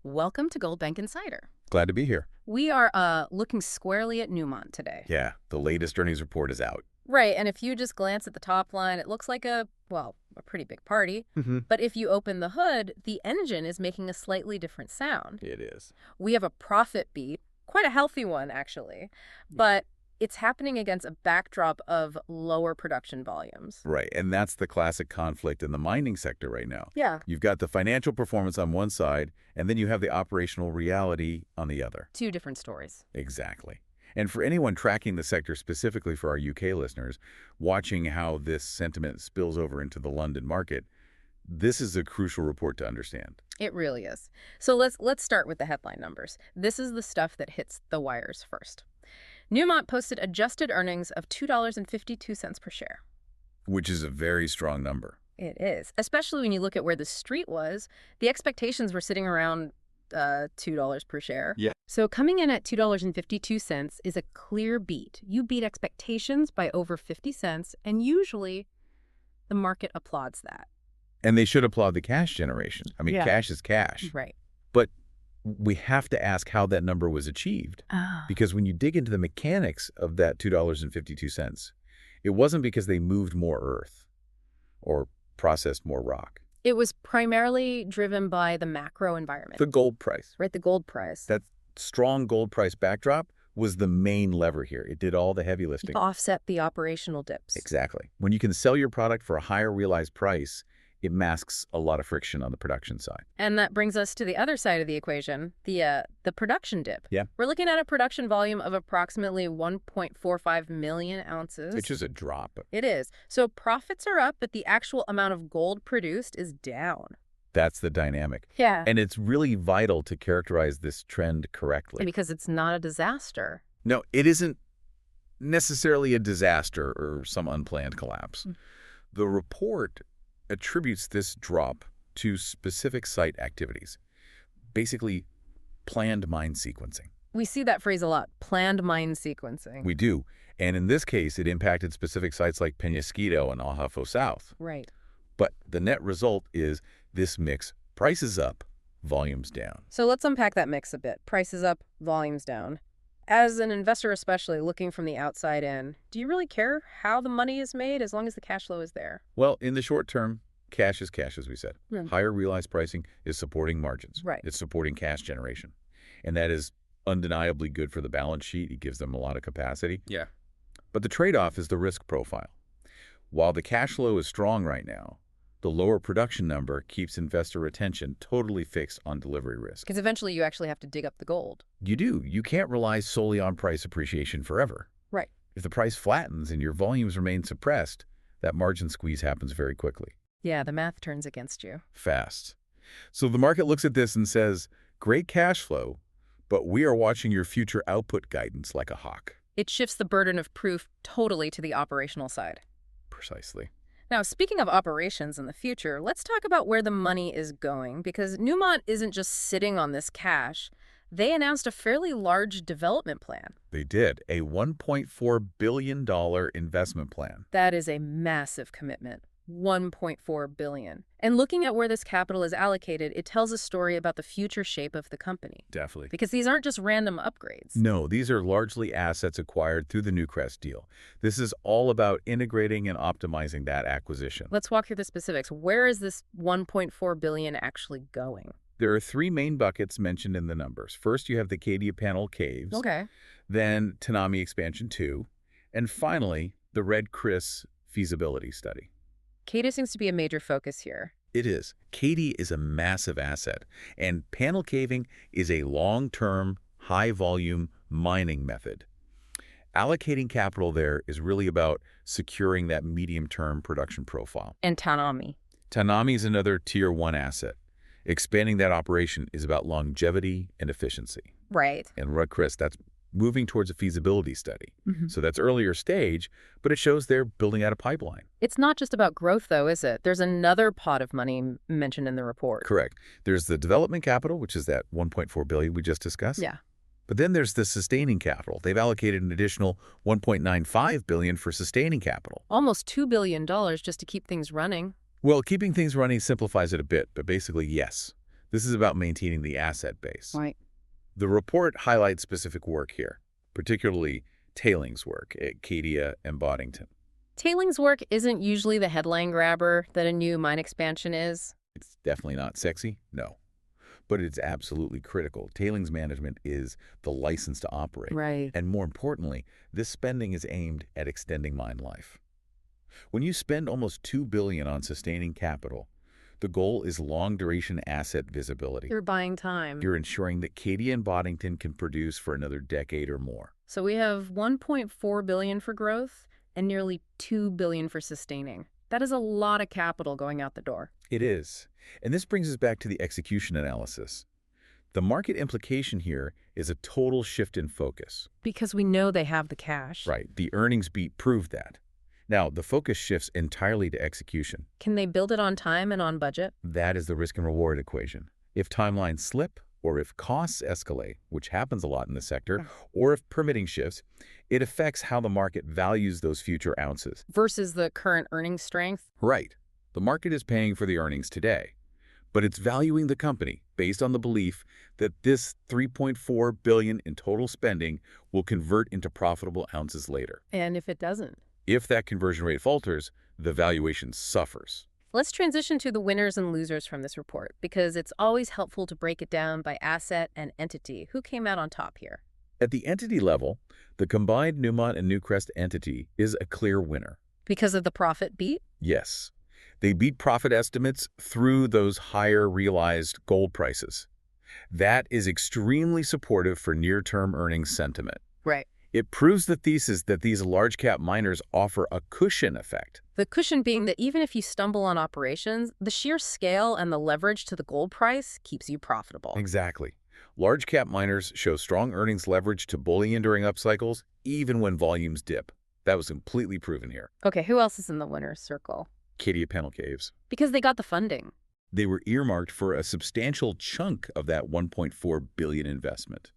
Welcome to Gold Bank Insider. Glad to be here. We are looking squarely at Newmont today. Yeah, the latest earnings report is out. Right, and if you just glance at the top line, it looks like a pretty big party. But if you open the hood, the engine is making a slightly different sound. It is. We have a profit beat, quite a healthy one, actually. But it's happening against a backdrop of lower production volumes. Right, and that's the classic conflict in the mining sector right now. Yeah. You've got the financial performance on one side, and then you have the operational reality on the other. Two different stories. Exactly. And for anyone tracking the sector, specifically for our UK listeners, watching how this sentiment spills over into the London market, this is a crucial report to understand. It really is. So let's start with the headline numbers. This is the stuff that hits the wires first. Newmont posted adjusted earnings of $2.52 per share. Which is a very strong number. It is, especially when you look at where the street was. The expectations were sitting around $2 per share. Yeah. So coming in at $2.52 is a clear beat. You beat expectations by over 50 cents, and usually the market applauds that. And they should applaud the cash generation. I mean, cash is cash. Right. But we have to ask how that number was achieved. Because when you dig into the mechanics of that $2.52, it wasn't because they moved more earth or processed more rock. It was primarily driven by the macro environment. The gold price. Right, the gold price. That strong gold price backdrop was the main lever here. It did all the heavy lifting. Offset the operational dips. Exactly. When you can sell your product for a higher realized price, it masks a lot of friction on the production side. And that brings us to the other side of the equation, the production dip. Yeah. We're looking at a production volume of approximately 1.45 million ounces. It's just a drop. It is. So profits are up, but the actual amount of gold produced is down. That's the dynamic. Yeah. And it's really vital to characterize this trend correctly. Because it's not a disaster. No, it isn't necessarily a disaster or some unplanned collapse. The report attributes this drop to specific site activities, basically planned mine sequencing. We see that phrase a lot, planned mine sequencing. We do. And in this case, it impacted specific sites like Peñasquito and Ahafo South. Right. But the net result is this mix, prices up, volumes down. So let's unpack that mix a bit. Prices up, volumes down. As an investor especially, looking from the outside in, do you really care how the money is made as long as the cash flow is there? Well, in the short term, cash is cash, as we said. Yeah. Higher realized pricing is supporting margins. Right. It's supporting cash generation. And that is undeniably good for the balance sheet. It gives them a lot of capacity. Yeah. But the trade-off is the risk profile. While the cash flow is strong right now, the lower production number keeps investor retention totally fixed on delivery risk. Because eventually you actually have to dig up the gold. You do. You can't rely solely on price appreciation forever. Right. If the price flattens and your volumes remain suppressed, that margin squeeze happens very quickly. Yeah, the math turns against you. Fast. So the market looks at this and says, great cash flow, but we are watching your future output guidance like a hawk. It shifts the burden of proof totally to the operational side. Precisely. Now, speaking of operations in the future, let's talk about where the money is going, because Newmont isn't just sitting on this cash. They announced a fairly large development plan. They did, a $1.4 billion investment plan. That is a massive commitment. $1.4 billion. And looking at where this capital is allocated, it tells a story about the future shape of the company. Definitely. Because these aren't just random upgrades. No, these are largely assets acquired through the Newcrest deal. This is all about integrating and optimizing that acquisition. Let's walk through the specifics. Where is this $1.4 billion actually going? There are three main buckets mentioned in the numbers. First, you have the Cadia Panel Caves. Okay. Then Tanami Expansion 2. And finally, the Red Chris feasibility study. Cadia seems to be a major focus here. It is. Cadia is a massive asset, and panel caving is a long-term, high-volume mining method. Allocating capital there is really about securing that medium-term production profile. And Tanami. Tanami is another Tier 1 asset. Expanding that operation is about longevity and efficiency. Right. And Red Chris, that's moving towards a feasibility study. So that's earlier stage, but it shows they're building out a pipeline. It's not just about growth, though, is it? There's another pot of money mentioned in the report. Correct. There's the development capital, which is that $1.4 billion we just discussed. Yeah. But then there's the sustaining capital. They've allocated an additional $1.95 billion for sustaining capital. Almost $2 billion just to keep things running. Well, keeping things running simplifies it a bit, but basically, yes. This is about maintaining the asset base. Right. The report highlights specific work here, particularly tailings work at Cadia and Boddington. Tailings work isn't usually the headline grabber that a new mine expansion is. It's definitely not sexy, no. But it's absolutely critical. Tailings management is the license to operate. Right. And more importantly, this spending is aimed at extending mine life. When you spend almost $2 billion on sustaining capital, the goal is long-duration asset visibility. You're buying time. You're ensuring that Cadia and Boddington can produce for another decade or more. So we have $1.4 billion for growth and nearly $2 billion for sustaining. That is a lot of capital going out the door. It is. And this brings us back to the execution analysis. The market implication here is a total shift in focus. Because we know they have the cash. Right. The earnings beat proved that. Now, the focus shifts entirely to execution. Can they build it on time and on budget? That is the risk and reward equation. If timelines slip, or if costs escalate, which happens a lot in the sector, or if permitting shifts, it affects how the market values those future ounces. Versus the current earnings strength? Right. The market is paying for the earnings today, but it's valuing the company based on the belief that this $3.4 billion in total spending will convert into profitable ounces later. And if it doesn't? If that conversion rate falters, the valuation suffers. Let's transition to the winners and losers from this report, because it's always helpful to break it down by asset and entity. Who came out on top here? At the entity level, the combined Newmont and Newcrest entity is a clear winner. Because of the profit beat? Yes. They beat profit estimates through those higher realized gold prices. That is extremely supportive for near-term earnings sentiment. Right. It proves the thesis that these large-cap miners offer a cushion effect. The cushion being that even if you stumble on operations, the sheer scale and the leverage to the gold price keeps you profitable. Exactly. Large-cap miners show strong earnings leverage to bullion during upcycles, even when volumes dip. That was completely proven here. Okay, who else is in the winner's circle? Cadia Panel Caves. Because they got the funding. They were earmarked for a substantial chunk of that $1.4 billion investment.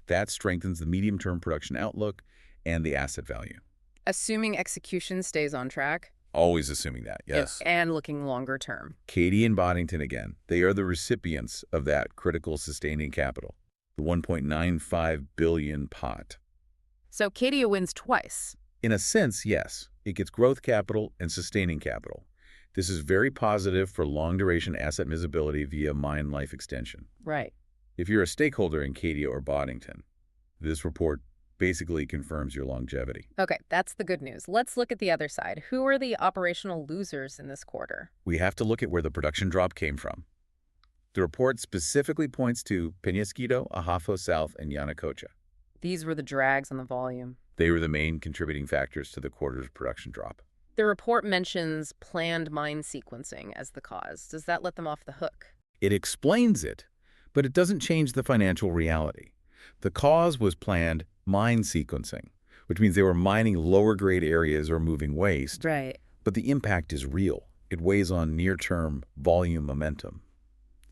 That strengthens the medium-term production outlook and the asset value. Assuming execution stays on track? Always assuming that, yes. And looking longer term. Cadia and Boddington again. They are the recipients of that critical sustaining capital, the $1.95 billion pot. So Cadia wins twice. In a sense, yes. It gets growth capital and sustaining capital. This is very positive for long-duration asset visibility via mine life extension. Right. If you're a stakeholder in Cadia or Boddington, this report basically confirms your longevity. Okay, that's the good news. Let's look at the other side. Who are the operational losers in this quarter? We have to look at where the production drop came from. The report specifically points to Peñasquito, Ahafo South, and Yanacocha. These were the drags on the volume. They were the main contributing factors to the quarter's production drop. The report mentions planned mine sequencing as the cause. Does that let them off the hook? It explains it, but it doesn't change the financial reality. The cause was planned mine sequencing, which means they were mining lower-grade areas or moving waste. Right. But the impact is real. It weighs on near-term volume momentum.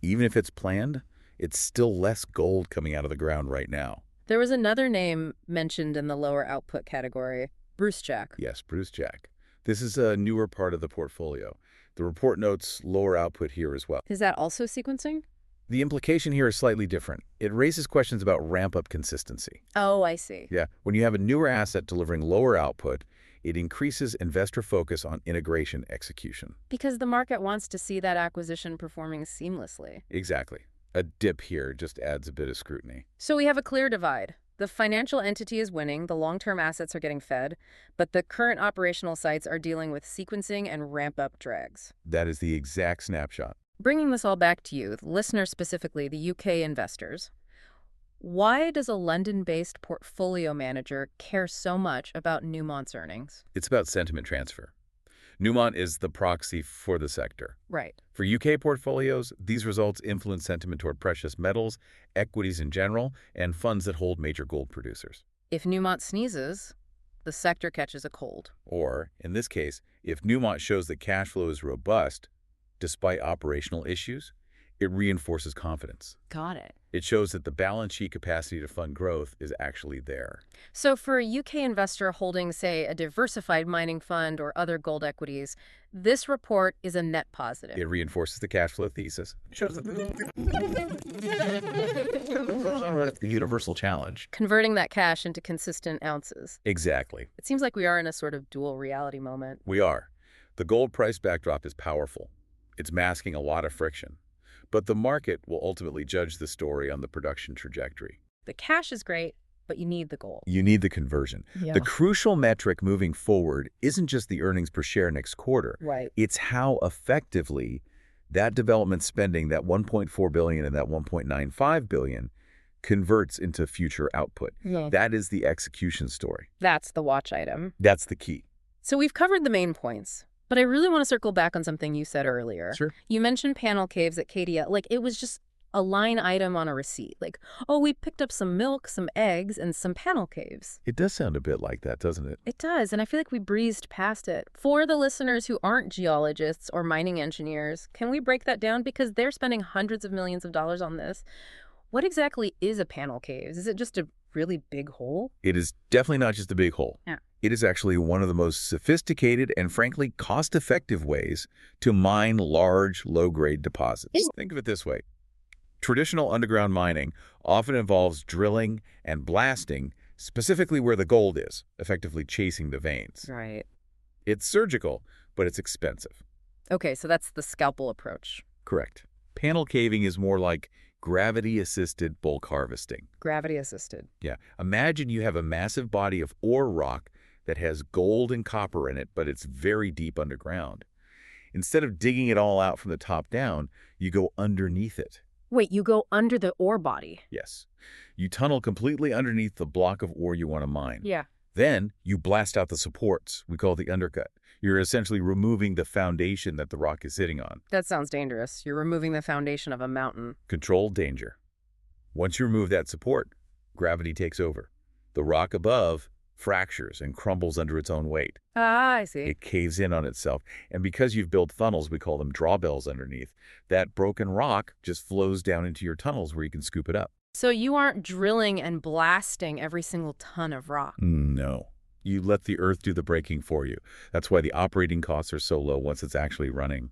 Even if it's planned, it's still less gold coming out of the ground right now. There was another name mentioned in the lower output category, Brucejack. Yes, Brucejack. This is a newer part of the portfolio. The report notes lower output here as well. Is that also sequencing? The implication here is slightly different. It raises questions about ramp-up consistency. Oh, I see. Yeah, when you have a newer asset delivering lower output, it increases investor focus on integration execution. Because the market wants to see that acquisition performing seamlessly. Exactly. A dip here just adds a bit of scrutiny. So we have a clear divide. The financial entity is winning, the long-term assets are getting fed, but the current operational sites are dealing with sequencing and ramp-up drags. That is the exact snapshot. Bringing this all back to you, the listeners specifically, the UK investors, why does a London-based portfolio manager care so much about Newmont's earnings? It's about sentiment transfer. Newmont is the proxy for the sector. Right. For UK portfolios, these results influence sentiment toward precious metals, equities in general, and funds that hold major gold producers. If Newmont sneezes, the sector catches a cold. Or, in this case, if Newmont shows that cash flow is robust, despite operational issues, It reinforces confidence. Got it. It shows that the balance sheet capacity to fund growth is actually there. So for a UK investor holding, say, a diversified mining fund or other gold equities, this report is a net positive. It reinforces the cash flow thesis. It shows that the universal challenge. Converting that cash into consistent ounces. Exactly. It seems like we are in a sort of dual reality moment. We are. The gold price backdrop is powerful. It's masking a lot of friction. But the market will ultimately judge the story on the production trajectory. The cash is great, but you need the gold. You need the conversion. Yeah. The crucial metric moving forward isn't just the earnings per share next quarter. Right. It's how effectively that development spending, that $1.4 billion and that $1.95 billion, converts into future output. Yeah. That is the execution story. That's the watch item. That's the key. So we've covered the main points, but I really want to circle back on something you said earlier. Sure. You mentioned panel caves at Cadia. Like, it was just a line item on a receipt. Like, oh, we picked up some milk, some eggs, and some panel caves. It does sound a bit like that, doesn't it? It does, and I feel like we breezed past it. For the listeners who aren't geologists or mining engineers, can we break that down? Because they're spending hundreds of millions of dollars on this. What exactly is a panel caves? Is it just a really big hole? It is definitely not just a big hole. Yeah. It is actually one of the most sophisticated and, frankly, cost-effective ways to mine large, low-grade deposits. Think of it this way. Traditional underground mining often involves drilling and blasting specifically where the gold is, effectively chasing the veins. Right. It's surgical, but it's expensive. Okay, so that's the scalpel approach. Correct. Panel caving is more like gravity-assisted bulk harvesting. Gravity assisted. Yeah. Imagine you have a massive body of ore rock that has gold and copper in it, but it's very deep underground. Instead of digging it all out from the top down, you go underneath it. Wait, you go under the ore body? Yes. You tunnel completely underneath the block of ore you want to mine. Yeah. Then you blast out the supports. We call it the undercut. You're essentially removing the foundation that the rock is sitting on. That sounds dangerous. You're removing the foundation of a mountain. Controlled danger. Once you remove that support, gravity takes over. The rock above fractures and crumbles under its own weight. Ah, I see. It caves in on itself. And because you've built funnels, we call them drawbells underneath, that broken rock just flows down into your tunnels where you can scoop it up. So you aren't drilling and blasting every single ton of rock. No. You let the earth do the breaking for you. That's why the operating costs are so low once it's actually running.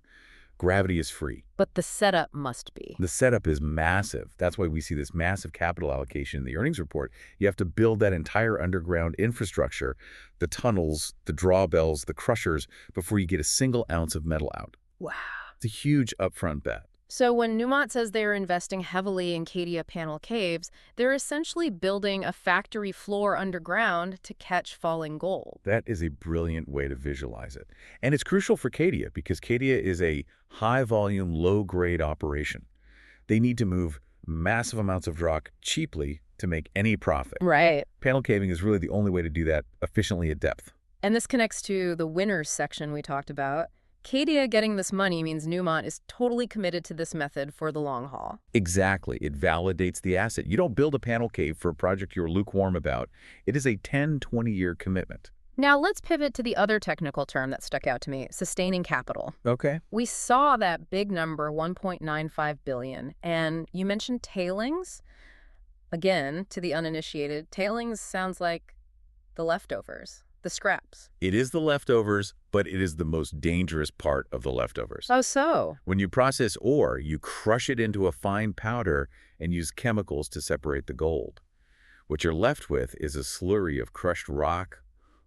Gravity is free. But the setup must be. The setup is massive. That's why we see this massive capital allocation in the earnings report. You have to build that entire underground infrastructure, the tunnels, the drawbells, the crushers, before you get a single ounce of metal out. Wow. It's a huge upfront bet. So when Newmont says they're investing heavily in Cadia Panel Caves, they're essentially building a factory floor underground to catch falling gold. That is a brilliant way to visualize it. And it's crucial for Cadia because Cadia is a high-volume, low-grade operation. They need to move massive amounts of rock cheaply to make any profit. Right. Panel caving is really the only way to do that efficiently at depth. And this connects to the winners section we talked about. Cadia getting this money means Newmont is totally committed to this method for the long haul. Exactly. It validates the asset. You don't build a panel cave for a project you're lukewarm about. It is a 10, 20-year commitment. Now let's pivot to the other technical term that stuck out to me, sustaining capital. Okay. We saw that big number, $1.95 billion, and you mentioned tailings. Again, to the uninitiated, tailings sounds like the leftovers, the scraps. It is the leftovers, but it is the most dangerous part of the leftovers. Oh, so? When you process ore, you crush it into a fine powder and use chemicals to separate the gold. What you're left with is a slurry of crushed rock,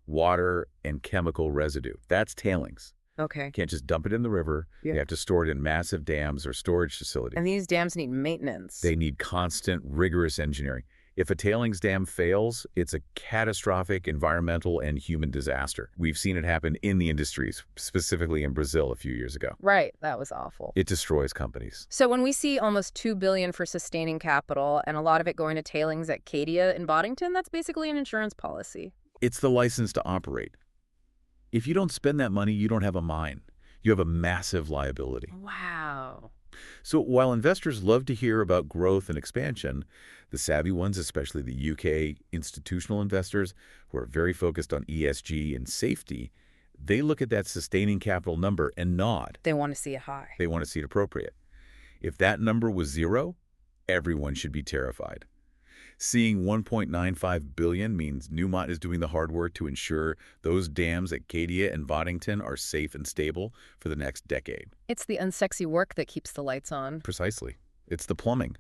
water, and chemical residue. That's tailings. Okay. You can't just dump it in the river. Yeah. You have to store it in massive dams or storage facilities. And these dams need maintenance. They need constant, rigorous engineering. If a tailings dam fails, it's a catastrophic environmental and human disaster. We've seen it happen in the industries, specifically in Brazil a few years ago. Right. That was awful. It destroys companies. So when we see almost $2 billion for sustaining capital and a lot of it going to tailings at Cadia and Boddington, that's basically an insurance policy. It's the license to operate. If you don't spend that money, you don't have a mine. You have a massive liability. Wow. So while investors love to hear about growth and expansion, the savvy ones, especially the UK institutional investors who are very focused on ESG and safety, they look at that sustaining capital number and nod. They want to see it high. They want to see it appropriate. If that number was zero, everyone should be terrified. Seeing 1.95 billion means Newmont is doing the hard work to ensure those dams at Cadia and Boddington are safe and stable for the next decade. It's the unsexy work that keeps the lights on. Precisely. It's the plumbing.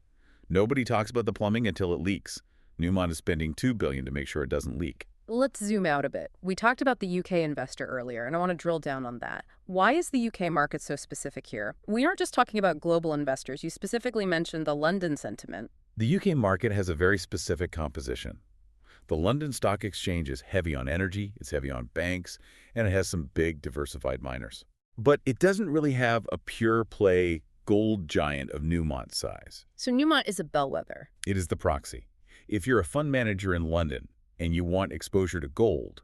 Nobody talks about the plumbing until it leaks. Newmont is spending $2 billion to make sure it doesn't leak. Let's zoom out a bit. We talked about the UK investor earlier, and I want to drill down on that. Why is the UK market so specific here? We aren't just talking about global investors. You specifically mentioned the London sentiment. The UK market has a very specific composition. The London Stock Exchange is heavy on energy, it's heavy on banks, and it has some big diversified miners. But it doesn't really have a pure play gold giant of Newmont size. So Newmont is a bellwether. It is the proxy. If you're a fund manager in London and you want exposure to gold,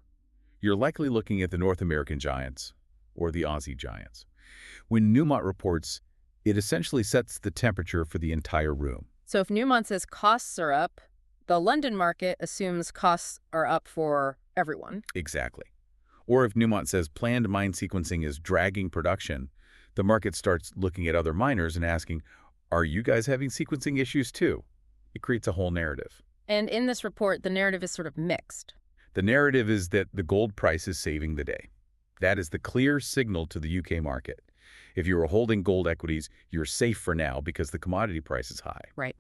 you're likely looking at the North American giants or the Aussie giants. When Newmont reports, it essentially sets the temperature for the entire room. So if Newmont says costs are up, the London market assumes costs are up for everyone. Exactly. Or if Newmont says planned mine sequencing is dragging production, the market starts looking at other miners and asking, are you guys having sequencing issues too? It creates a whole narrative. And in this report, the narrative is sort of mixed. The narrative is that the gold price is saving the day. That is the clear signal to the UK market. If you are holding gold equities, you're safe for now because the commodity price is high. Right.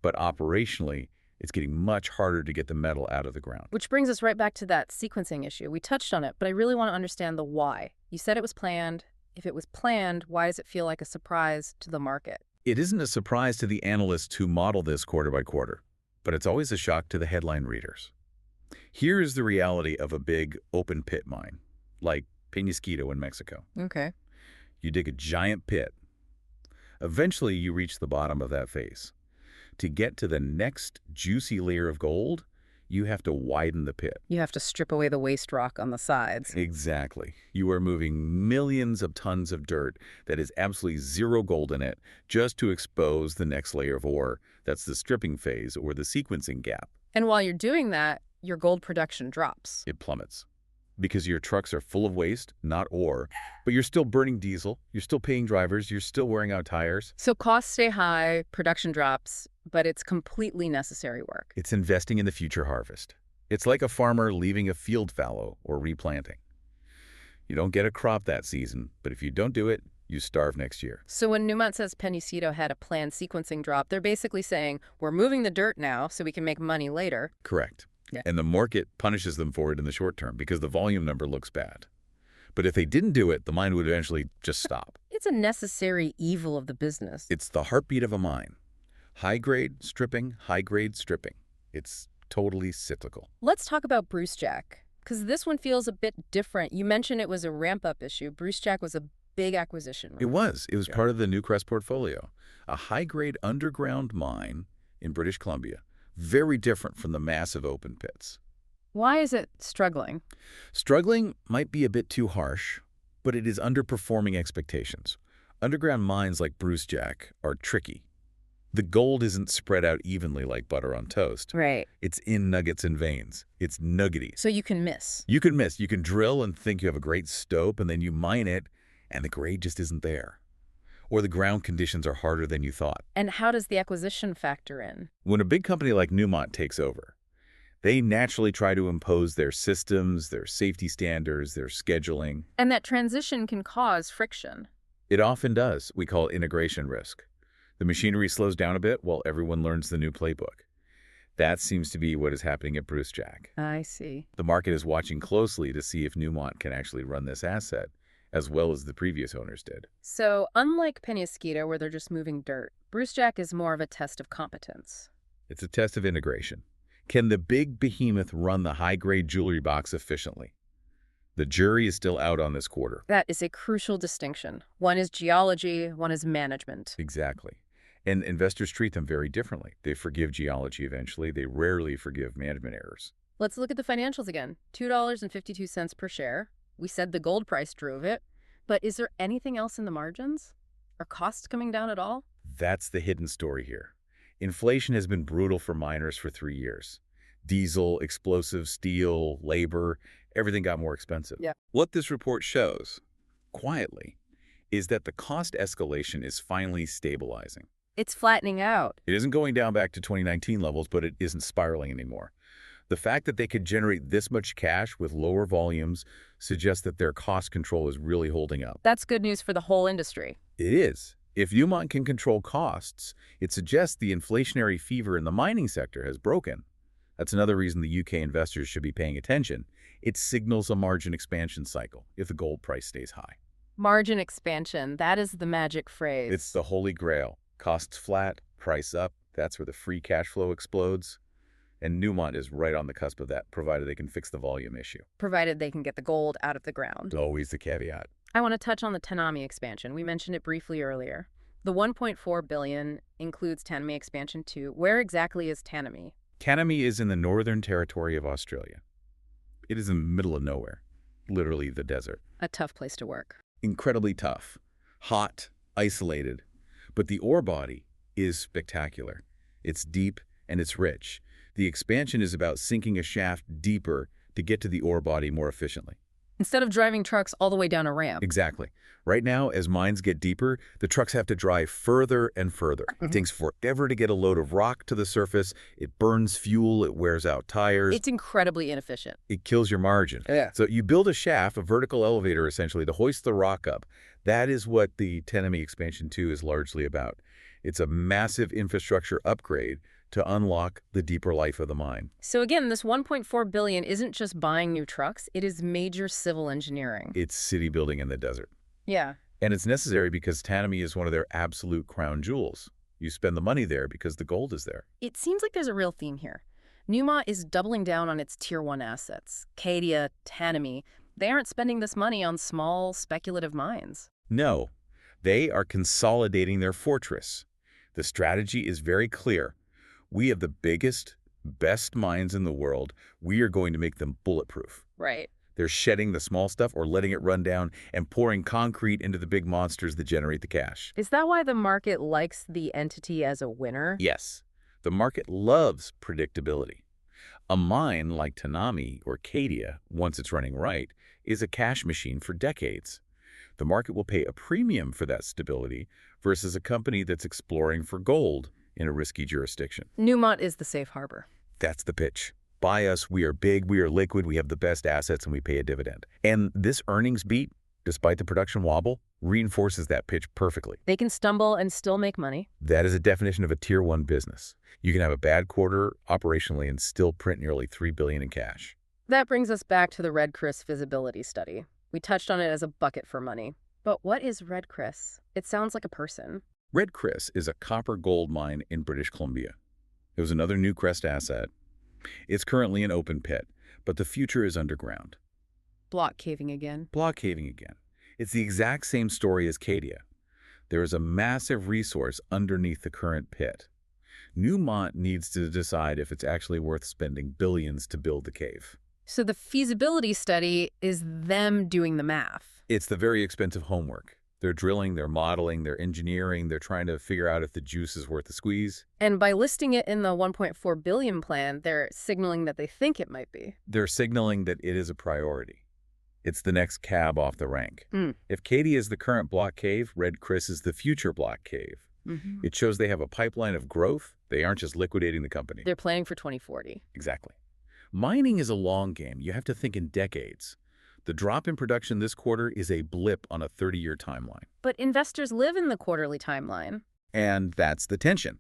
But operationally, it's getting much harder to get the metal out of the ground. Which brings us right back to that sequencing issue. We touched on it, but I really want to understand the why. You said it was planned. If it was planned, why does it feel like a surprise to the market? It isn't a surprise to the analysts who model this quarter by quarter, but it's always a shock to the headline readers. Here is the reality of a big open pit mine, like Peñasquito in Mexico. Okay. You dig a giant pit. Eventually, you reach the bottom of that face. To get to the next juicy layer of gold, you have to widen the pit. You have to strip away the waste rock on the sides. Exactly. You are moving millions of tons of dirt that has absolutely zero gold in it just to expose the next layer of ore. That's the stripping phase or the sequencing gap. And while you're doing that, your gold production drops. It plummets. Because your trucks are full of waste, not ore, but you're still burning diesel, you're still paying drivers, you're still wearing out tires. So costs stay high, production drops, but it's completely necessary work. It's investing in the future harvest. It's like a farmer leaving a field fallow or replanting. You don't get a crop that season, but if you don't do it, you starve next year. So when Newmont says Peñasquito had a planned sequencing drop, they're basically saying, we're moving the dirt now so we can make money later. Correct. Yeah. And the market punishes them for it in the short term because the volume number looks bad. But if they didn't do it, the mine would eventually just stop. It's a necessary evil of the business. It's the heartbeat of a mine. High-grade stripping, high-grade stripping. It's totally cyclical. Let's talk about Brucejack, because this one feels a bit different. You mentioned it was a ramp-up issue. Brucejack was a big acquisition. It was. It was part of the Newcrest portfolio. A high-grade underground mine in British Columbia. Very different from the massive open pits. Why is it struggling? Struggling might be a bit too harsh, but it is underperforming expectations. Underground mines like Brucejack are tricky. The gold isn't spread out evenly like butter on toast. Right. It's in nuggets and veins. It's nuggety. So you can miss. You can miss. You can drill and think you have a great stope, and then you mine it, and the grade just isn't there. Or the ground conditions are harder than you thought. And how does the acquisition factor in? When a big company like Newmont takes over, they naturally try to impose their systems, their safety standards, their scheduling. And that transition can cause friction. It often does. We call it integration risk. The machinery slows down a bit while everyone learns the new playbook. That seems to be what is happening at Brucejack. I see. The market is watching closely to see if Newmont can actually run this asset as well as the previous owners did. So unlike Peñasquito, where they're just moving dirt, Brucejack is more of a test of competence. It's a test of integration. Can the big behemoth run the high-grade jewelry box efficiently? The jury is still out on this quarter. That is a crucial distinction. One is geology, one is management. Exactly. And investors treat them very differently. They forgive geology eventually. They rarely forgive management errors. Let's look at the financials again. $2.52 per share. We said the gold price drove it. But is there anything else in the margins? Are costs coming down at all? That's the hidden story here. Inflation has been brutal for miners for 3 years. Diesel, explosives, steel, labor, everything got more expensive. Yeah. What this report shows, quietly, is that the cost escalation is finally stabilizing. It's flattening out. It isn't going down back to 2019 levels, but it isn't spiraling anymore. The fact that they could generate this much cash with lower volumes suggests that their cost control is really holding up. That's good news for the whole industry. It is. If Newmont can control costs, it suggests the inflationary fever in the mining sector has broken. That's another reason the UK investors should be paying attention. It signals a margin expansion cycle if the gold price stays high. Margin expansion, that is the magic phrase. It's the holy grail. Costs flat, price up. That's where the free cash flow explodes. And Newmont is right on the cusp of that, provided they can fix the volume issue. Provided they can get the gold out of the ground. Always the caveat. I want to touch on the Tanami Expansion. We mentioned it briefly earlier. The $1.4 billion includes Tanami Expansion 2. Where exactly is Tanami? Tanami is in the Northern Territory of Australia. It is in the middle of nowhere, literally the desert. A tough place to work. Incredibly tough, hot, isolated. But the ore body is spectacular. It's deep and it's rich. The expansion is about sinking a shaft deeper to get to the ore body more efficiently. Instead of driving trucks all the way down a ramp. Exactly. Right now, as mines get deeper, the trucks have to drive further and further. It takes forever to get a load of rock to the surface. It burns fuel. It wears out tires. It's incredibly inefficient. It kills your margin. Yeah. So you build a shaft, a vertical elevator, essentially, to hoist the rock up. That is what the Tanami Expansion 2 is largely about. It's a massive infrastructure upgrade to unlock the deeper life of the mine. So again, this $1.4 billion isn't just buying new trucks. It is major civil engineering. It's city building in the desert. Yeah. And it's necessary because Tanami is one of their absolute crown jewels. You spend the money there because the gold is there. It seems like there's a real theme here. Newmont is doubling down on its Tier 1 assets. Cadia, Tanami, they aren't spending this money on small, speculative mines. No, they are consolidating their fortress. The strategy is very clear. We have the biggest, best mines in the world. We are going to make them bulletproof. Right. They're shedding the small stuff or letting it run down and pouring concrete into the big monsters that generate the cash. Is that why the market likes the entity as a winner? Yes. The market loves predictability. A mine like Tanami or Cadia, once it's running right, is a cash machine for decades. The market will pay a premium for that stability versus a company that's exploring for gold in a risky jurisdiction. Newmont is the safe harbor. That's the pitch. Buy us, we are big, we are liquid, we have the best assets, and we pay a dividend. And this earnings beat, despite the production wobble, reinforces that pitch perfectly. They can stumble and still make money. That is a definition of a Tier 1 business. You can have a bad quarter operationally and still print nearly $3 billion in cash. That brings us back to the Red Chris feasibility study. We touched on it as a bucket for money. But what is Red Chris? It sounds like a person. Red Chris is a copper-gold mine in British Columbia. It was another Newcrest asset. It's currently an open pit, but the future is underground. Block caving again. Block caving again. It's the exact same story as Cadia. There is a massive resource underneath the current pit. Newmont needs to decide if it's actually worth spending billions to build the cave. So the feasibility study is them doing the math. It's the very expensive homework. They're drilling, they're modeling, they're engineering, they're trying to figure out if the juice is worth the squeeze. And by listing it in the $1.4 billion plan, they're signaling that they think it might be. They're signaling that it is a priority. It's the next cab off the rank. Mm. If Cadia is the current block cave, Red Chris is the future block cave. Mm-hmm. It shows they have a pipeline of growth. They aren't just liquidating the company. They're planning for 2040. Exactly. Mining is a long game. You have to think in decades. The drop in production this quarter is a blip on a 30-year timeline. But investors live in the quarterly timeline. And that's the tension.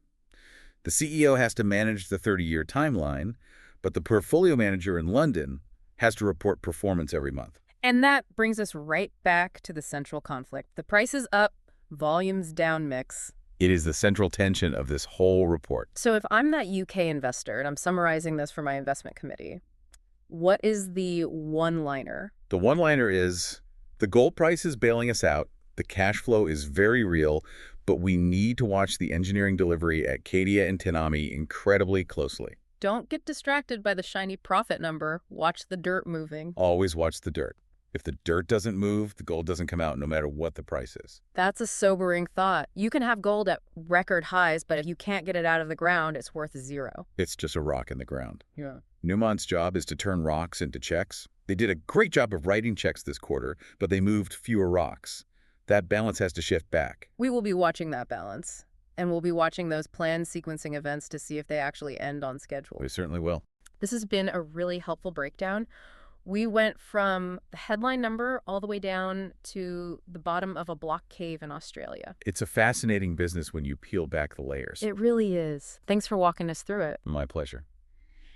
The CEO has to manage the 30-year timeline, but the portfolio manager in London has to report performance every month. And that brings us right back to the central conflict. The price is up, volumes down mix. It is the central tension of this whole report. So if I'm that UK investor, and I'm summarizing this for my investment committee, what is the one-liner? The one-liner is, the gold price is bailing us out, the cash flow is very real, but we need to watch the engineering delivery at Cadia and Tanami incredibly closely. Don't get distracted by the shiny profit number. Watch the dirt moving. Always watch the dirt. If the dirt doesn't move, the gold doesn't come out no matter what the price is. That's a sobering thought. You can have gold at record highs, but if you can't get it out of the ground, it's worth zero. It's just a rock in the ground. Yeah. Newmont's job is to turn rocks into checks. They did a great job of writing checks this quarter, but they moved fewer rocks. that balance has to shift back. We will be watching that balance, and we'll be watching those planned sequencing events to see if they actually end on schedule. We certainly will. This has been a really helpful breakdown. We went from the headline number all the way down to the bottom of a block cave in Australia. It's a fascinating business when you peel back the layers. It really is. Thanks for walking us through it. My pleasure.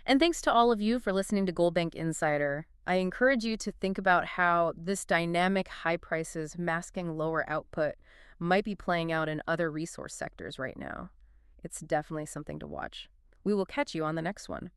And thanks to all of you for listening to Goldbank Insider. I encourage you to think about how this dynamic high prices masking lower output might be playing out in other resource sectors right now. It's definitely something to watch. We will catch you on the next one.